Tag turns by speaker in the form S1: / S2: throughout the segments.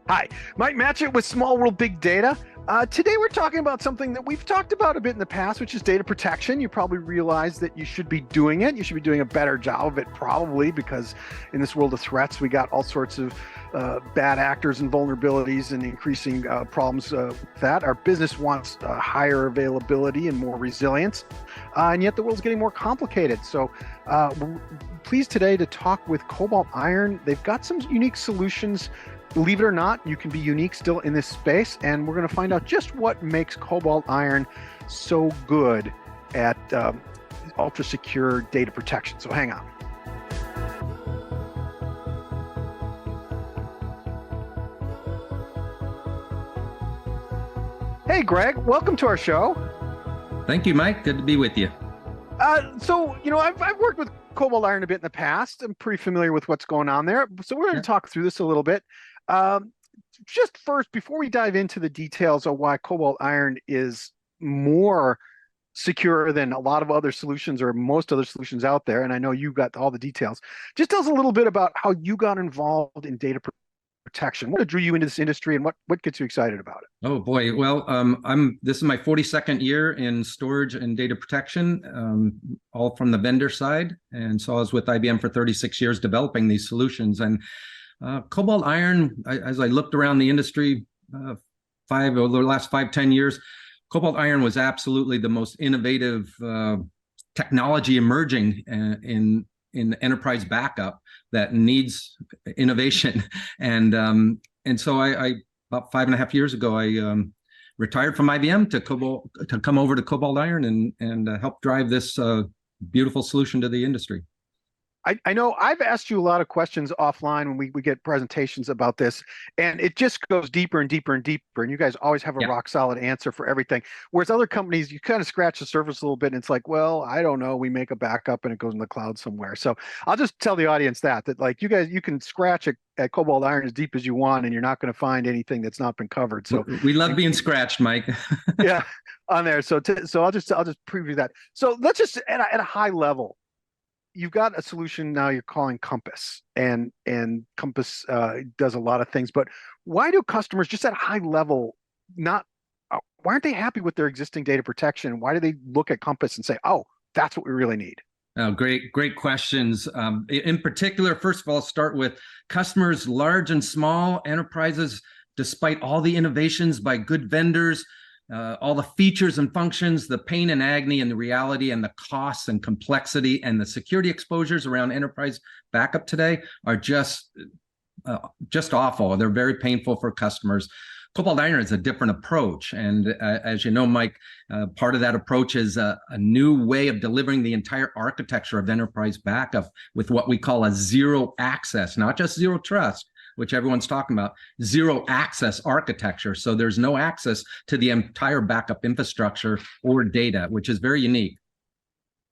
S1: Hi, Mike Matchett with Small World Big Data. Today we're talking about something that we've talked about a bit in the past, which is data protection. You probably realize that you should be doing it. You should be doing a better job of it, probably, because in this world of threats, we got all sorts of bad actors and vulnerabilities and increasing problems with that. Our business wants higher availability and more resilience, and yet the world's getting more complicated. So we're pleased today to talk with Cobalt Iron. They've got some unique solutions. Believe it or not, you can be unique still in this space, and we're going to find out just what makes Cobalt Iron so good at ultra secure data protection. So hang on. Hey, Greg, welcome to our show.
S2: Thank you, Mike. Good to be with you.
S1: I've worked with Cobalt Iron a bit in the past. I'm pretty familiar with what's going on there. So we're going to talk through this a little bit. Just first, before we dive into the details of why Cobalt Iron is more secure than a lot of other solutions or most other solutions out there, and I know you got all the details, just tell us a little bit about how you got involved in data protection. What drew you into this industry, and what gets you excited about it?
S2: Oh boy, well, this is my 42nd year in storage and data protection, all from the vendor side, and so I was with IBM for 36 years developing these solutions. And Cobalt Iron, as I looked around the industry over the last 5-10 years, Cobalt Iron was absolutely the most innovative technology emerging in enterprise backup that needs innovation. And so I about 5.5 years ago, I retired from IBM to come over to Cobalt Iron and help drive this beautiful solution to the industry.
S1: I know I've asked you a lot of questions offline when we get presentations about this, and it just goes deeper and deeper and deeper, and you guys always have a rock solid answer for everything. Whereas other companies, you kind of scratch the surface a little bit, and it's like, well, I don't know, we make a backup and it goes in the cloud somewhere. So I'll just tell the audience that like you guys, you can scratch at Cobalt Iron as deep as you want, and you're not going to find anything that's not been covered. So
S2: we love being scratched, Mike.
S1: Yeah, on there. So I'll just preview that. So let's just at a high level. You've got a solution now you're calling Compass, and Compass does a lot of things, but why do customers just at a high level why aren't they happy with their existing data protection? Why do they look at Compass and say, oh, that's what we really need?
S2: Oh, great questions. In particular, first of all, start with customers, large and small enterprises, despite all the innovations by good vendors, all the features and functions, the pain and agony and the reality and the costs and complexity and the security exposures around enterprise backup today are just awful. They're very painful for customers. Cobalt Iron is a different approach. And as you know, Mike, part of that approach is a new way of delivering the entire architecture of enterprise backup with what we call a zero access, not just zero trust, which everyone's talking about, zero access architecture. So there's no access to the entire backup infrastructure or data, which is very unique.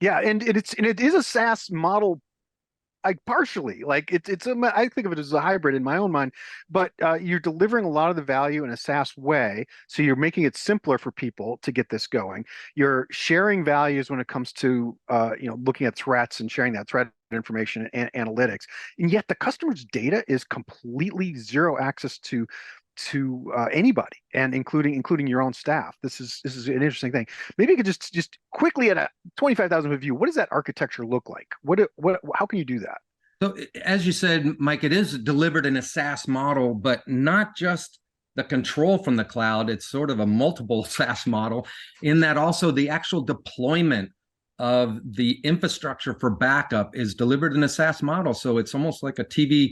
S1: Yeah, and it is a SaaS model. Partially, like I think of it as a hybrid in my own mind, but you're delivering a lot of the value in a SaaS way. So you're making it simpler for people to get this going. You're sharing values when it comes to looking at threats and sharing that threat information and analytics. And yet the customer's data is completely zero access to anybody, and including your own staff. This is an interesting thing. Maybe you could just quickly at a 25,000 foot view, what does that architecture look like? How can you do that?
S2: So as you said, Mike, it is delivered in a SaaS model, but not just the control from the cloud. It's sort of a multiple SaaS model in that also the actual deployment of the infrastructure for backup is delivered in a SaaS model. So it's almost like a TV,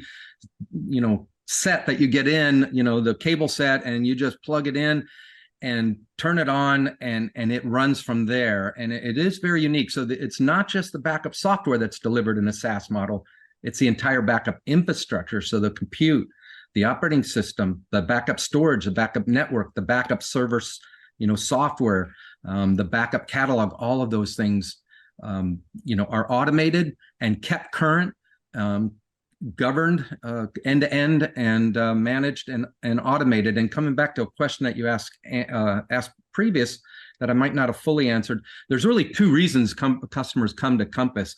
S2: set that you get in, the cable set, and you just plug it in and turn it on, and it runs from there. And it is very unique. So it's not just the backup software that's delivered in a SaaS model, it's the entire backup infrastructure. So the compute, the operating system, the backup storage, the backup network, the backup server, software, the backup catalog, all of those things, are automated and kept current, governed end to end, and managed and automated. And coming back to a question that you asked previous that I might not have fully answered, there's really two reasons customers come to Compass.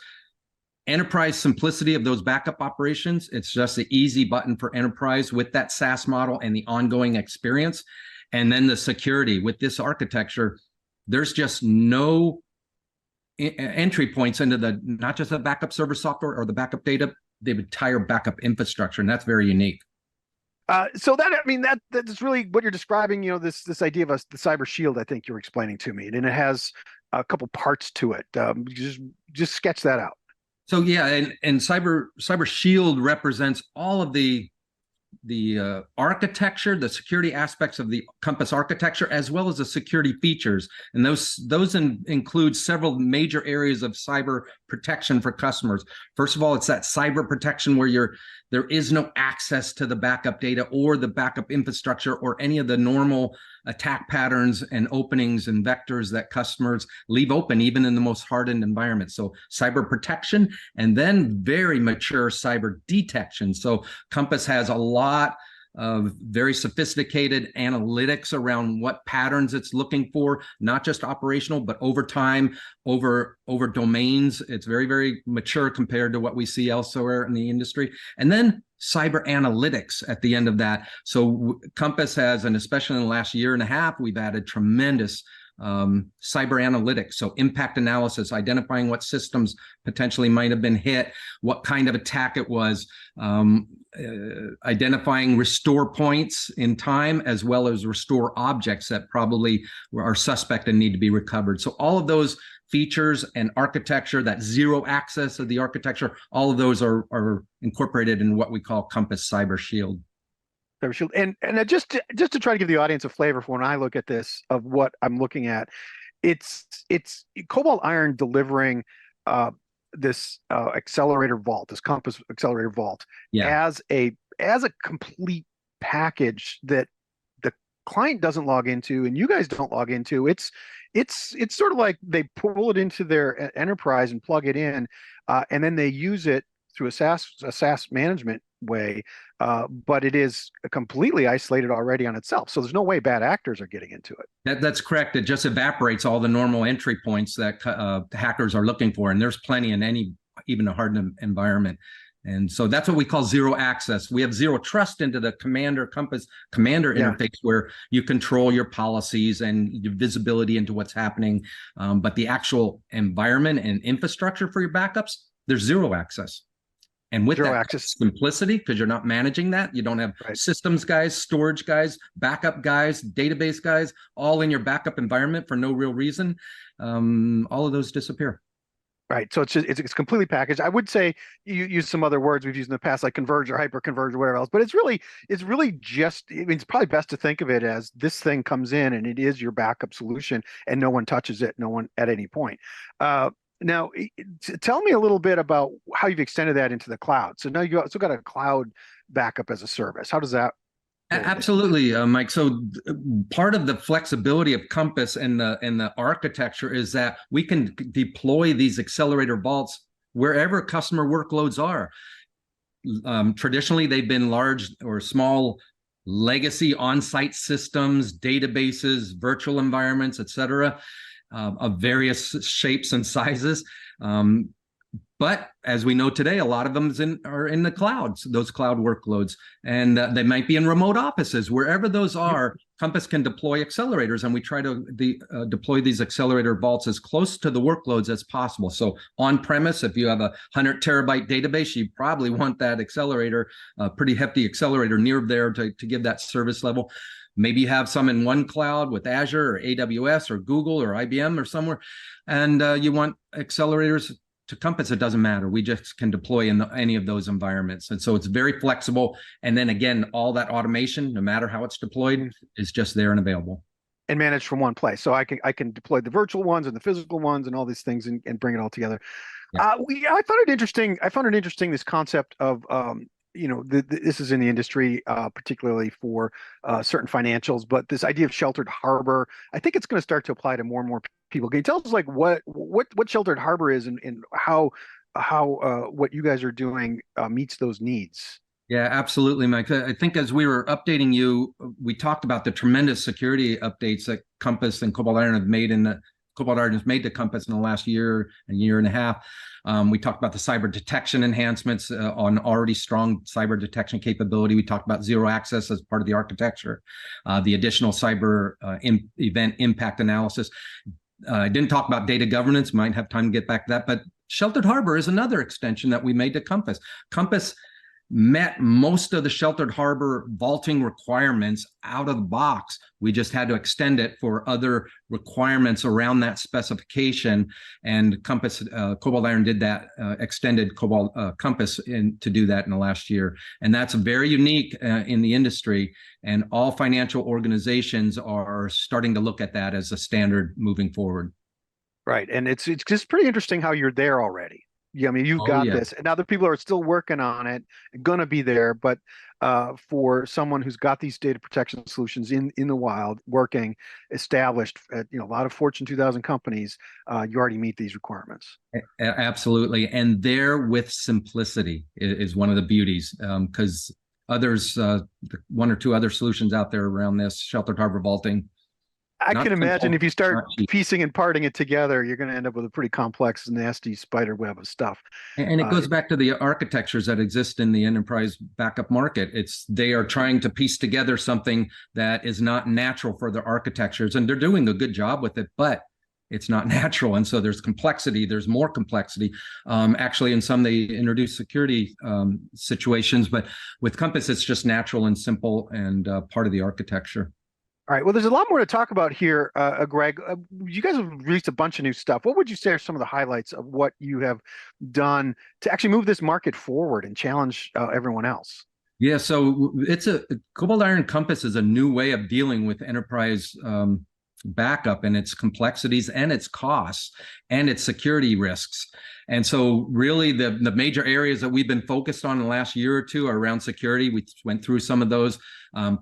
S2: enterprise simplicity of those backup operations. It's just an easy button for enterprise with that SaaS model and the ongoing experience. And then the security with this architecture, there's just no entry points into the, not just the backup server software or the backup data, the entire backup infrastructure. And that's very unique.
S1: So that, I mean, that's really what you're describing, this idea of the cyber shield, I think you're explaining to me, and it has a couple parts to it. Just sketch that out.
S2: So yeah, and cyber shield represents all of the architecture, the security aspects of the Compass architecture, as well as the security features. And those include several major areas of cyber protection for customers. First of all, it's that cyber protection where there is no access to the backup data or the backup infrastructure or any of the normal attack patterns and openings and vectors that customers leave open, even in the most hardened environments. So cyber protection, and then very mature cyber detection. So Compass has a lot of very sophisticated analytics around what patterns it's looking for, not just operational, but over time, over domains. It's very, very mature compared to what we see elsewhere in the industry. And then cyber analytics at the end of that. So Compass has, and especially in the last year and a half, we've added tremendous cyber analytics. So impact analysis, identifying what systems potentially might have been hit, what kind of attack it was, identifying restore points in time, as well as restore objects that probably are suspect and need to be recovered. So all of those features and architecture, that zero access of the architecture, all of those are incorporated in what we call Compass Cyber Shield.
S1: Cyber Shield. And just to try to give the audience a flavor for when I look at this, of what I'm looking at, it's Cobalt Iron delivering this accelerator vault, this Compass accelerator vault, as a complete package that the client doesn't log into and you guys don't log into. It's sort of like they pull it into their enterprise and plug it in, and then they use it through a SaaS management way, but it is completely isolated already on itself. So there's no way bad actors are getting into it.
S2: That's correct. It just evaporates all the normal entry points that hackers are looking for, and there's plenty in any, even a hardened environment. And so that's what we call zero access. We have zero trust into the Compass commander interface, where you control your policies and your visibility into what's happening. But the actual environment and infrastructure for your backups, there's zero access. And with
S1: zero
S2: that
S1: access
S2: simplicity, because you're not managing that, you don't have systems guys, storage guys, backup guys, database guys, all in your backup environment for no real reason. All of those disappear.
S1: Right. So it's completely packaged. I would say you use some other words we've used in the past, like converge or hyper converge or whatever else, but it's really just, I mean, it's probably best to think of it as this thing comes in and it is your backup solution and no one touches it, no one at any point. Now, tell me a little bit about how you've extended that into the cloud. So now you also got a cloud backup as a service. How does that?
S2: Absolutely, Mike. So part of the flexibility of Compass and the architecture is that we can deploy these accelerator vaults wherever customer workloads are. Traditionally, they've been large or small legacy on-site systems, databases, virtual environments, et cetera, of various shapes and sizes. But as we know today, a lot of them are in the clouds, those cloud workloads, and they might be in remote offices. Wherever those are, Compass can deploy accelerators, and we try to deploy these accelerator vaults as close to the workloads as possible. So on-premise, if you have a 100 terabyte database, you probably want that accelerator, pretty hefty accelerator near there to give that service level. Maybe you have some in one cloud with Azure or AWS or Google or IBM or somewhere, and you want accelerators to Compass. It doesn't matter. We just can deploy in any of those environments. And so it's very flexible. And then again, all that automation, no matter how it's deployed, is just there and available.
S1: And managed from one place. So I can deploy the virtual ones and the physical ones and all these things and bring it all together. Yeah. I found it interesting. This concept of this is in the industry, particularly for certain financials, but this idea of sheltered harbor, I think it's going to start to apply to more and more people. Can you tell us like what sheltered harbor is and how what you guys are doing meets those needs?
S2: Yeah, absolutely, Mike. I think as we were updating you, we talked about the tremendous security updates that Compass and Cobalt Iron have made in the Cobalt Iron has made to Compass in the last year and a half. We talked about the cyber detection enhancements on already strong cyber detection capability. We talked about zero access as part of the architecture, the additional cyber event impact analysis. I didn't talk about data governance, might have time to get back to that, but Sheltered Harbor is another extension that we made to Compass. Compass met most of the Sheltered Harbor vaulting requirements out of the box. We just had to extend it for other requirements around that specification. And Compass, Cobalt Iron did that, extended Cobalt Compass to do that in the last year. And that's very unique in the industry. And all financial organizations are starting to look at that as a standard moving forward.
S1: Right. And it's just pretty interesting how you're there already. Yeah, I mean, you've got this, and other people are still working on it, going to be there. But for someone who's got these data protection solutions in the wild, working, established at a lot of Fortune 2000 companies, you already meet these requirements.
S2: Absolutely, and there with simplicity is one of the beauties, because others, one or two other solutions out there around this Sheltered Harbor vaulting.
S1: I can imagine if you start piecing and parting it together, you're going to end up with a pretty complex, nasty spider web of stuff.
S2: And it goes back to the architectures that exist in the enterprise backup market. They are trying to piece together something that is not natural for their architectures, and they're doing a good job with it, but it's not natural. And so there's complexity. There's more complexity. Actually, in some, they introduce security situations, but with Compass, it's just natural and simple and part of the architecture.
S1: All right. Well, there's a lot more to talk about here, Greg. You guys have released a bunch of new stuff. What would you say are some of the highlights of what you have done to actually move this market forward and challenge everyone else?
S2: Yeah, so Cobalt Iron Compass is a new way of dealing with enterprise backup and its complexities and its costs and its security risks. And so really the major areas that we've been focused on in the last year or two are around security. We went through some of those.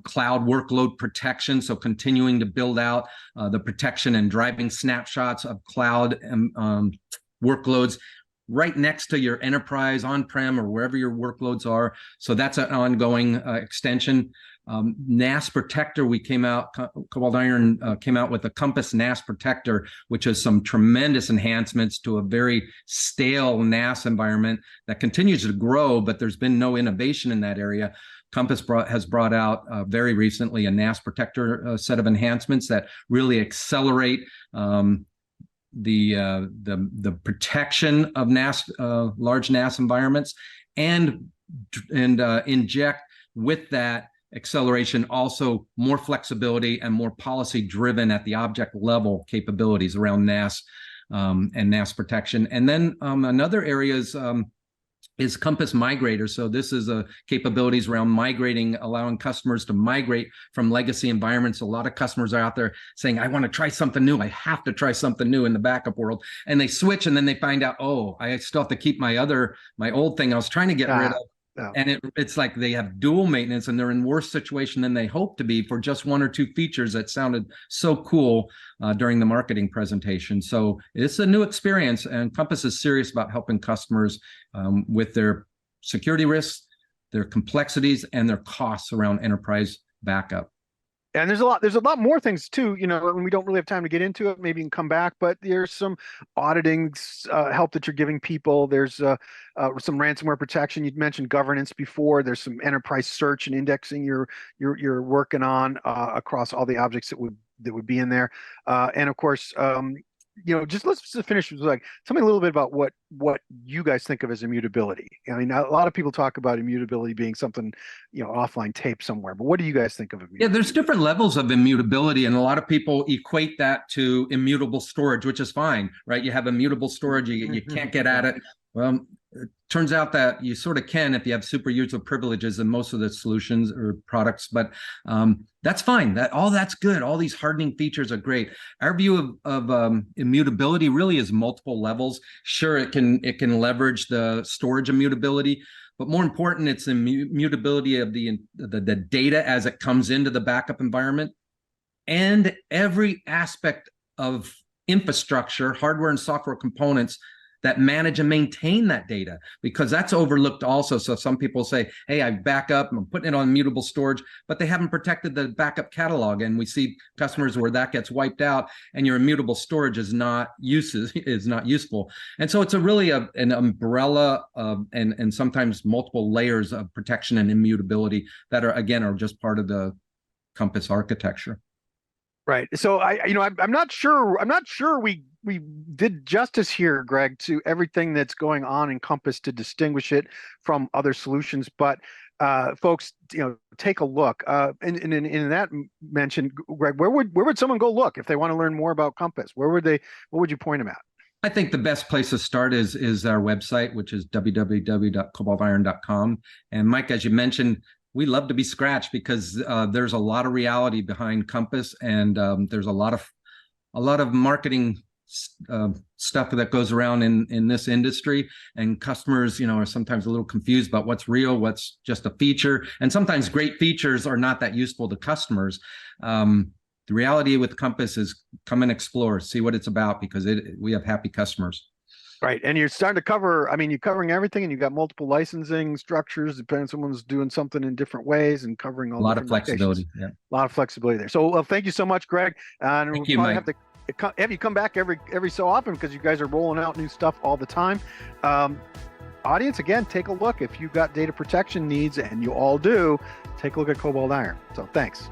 S2: Cloud workload protection, so continuing to build out the protection and driving snapshots of cloud workloads right next to your enterprise on-prem or wherever your workloads are. So that's an ongoing extension. NAS Protector, Cobalt Iron came out with a Compass NAS Protector, which has some tremendous enhancements to a very stale NAS environment that continues to grow, but there's been no innovation in that area. Compass has brought out very recently a NAS Protector set of enhancements that really accelerate the protection of NAS, large NAS environments, and inject with that acceleration also more flexibility and more policy driven at the object level capabilities around NAS and NAS protection. And then another area is Compass Migrator. So this is capabilities around migrating, allowing customers to migrate from legacy environments. A lot of customers are out there saying, I want to try something new. I have to try something new in the backup world. And they switch and then they find out, oh, I still have to keep my old thing I was trying to get rid of. Yeah. And it's like they have dual maintenance and they're in worse situation than they hope to be for just one or two features that sounded so cool during the marketing presentation. So it's a new experience, and Compass is serious about helping customers with their security risks, their complexities, and their costs around enterprise backup.
S1: And there's a lot more things too, and we don't really have time to get into it. Maybe you can come back, but there's some auditing help that you're giving people. There's some ransomware protection. You'd mentioned governance before. There's some enterprise search and indexing you're working on across all the objects that would be in there. And of course, just let's just finish with tell me a little bit about what you guys think of as immutability. I mean, a lot of people talk about immutability being something, offline tape somewhere, but what do you guys think of immutability?
S2: Yeah, there's different levels of immutability, and a lot of people equate that to immutable storage, which is fine, right? You have immutable storage, you can't get at it. Well, it turns out that you sort of can if you have super user privileges in most of the solutions or products, but that's fine. That's good. All these hardening features are great. Our view of immutability really is multiple levels. Sure, it can leverage the storage immutability, but more important, it's immutability of the data as it comes into the backup environment, and every aspect of infrastructure, hardware and software components that manage and maintain that data, because that's overlooked also. So some people say, hey, I back up, I'm putting it on immutable storage, but they haven't protected the backup catalog. And we see customers where that gets wiped out and your immutable storage is not useful. And so it's an umbrella and sometimes multiple layers of protection and immutability that are just part of the Compass architecture.
S1: Right. So I'm not sure we did justice here, Greg, to everything that's going on in Compass to distinguish it from other solutions. But folks, take a look. And in that mention, Greg, where would someone go look if they want to learn more about Compass? What would you point them at?
S2: I think the best place to start is our website, which is www.cobaltiron.com. And Mike, as you mentioned, we love to be scratched because there's a lot of reality behind Compass, and there's a lot of marketing stuff that goes around in this industry, and customers, are sometimes a little confused about what's real, what's just a feature, and sometimes great features are not that useful to customers. The reality with Compass is come and explore, see what it's about, because we have happy customers.
S1: Right. And you're starting to cover, you're covering everything, and you've got multiple licensing structures, depending someone's doing something in different ways and covering all
S2: a lot of flexibility.
S1: Yeah. A lot of flexibility there. So thank you so much, Greg. And
S2: thank you, Mike.
S1: Have you come back every so often, because you guys are rolling out new stuff all the time. Audience, again, take a look. If you've got data protection needs, and you all do, take a look at Cobalt Iron. So thanks.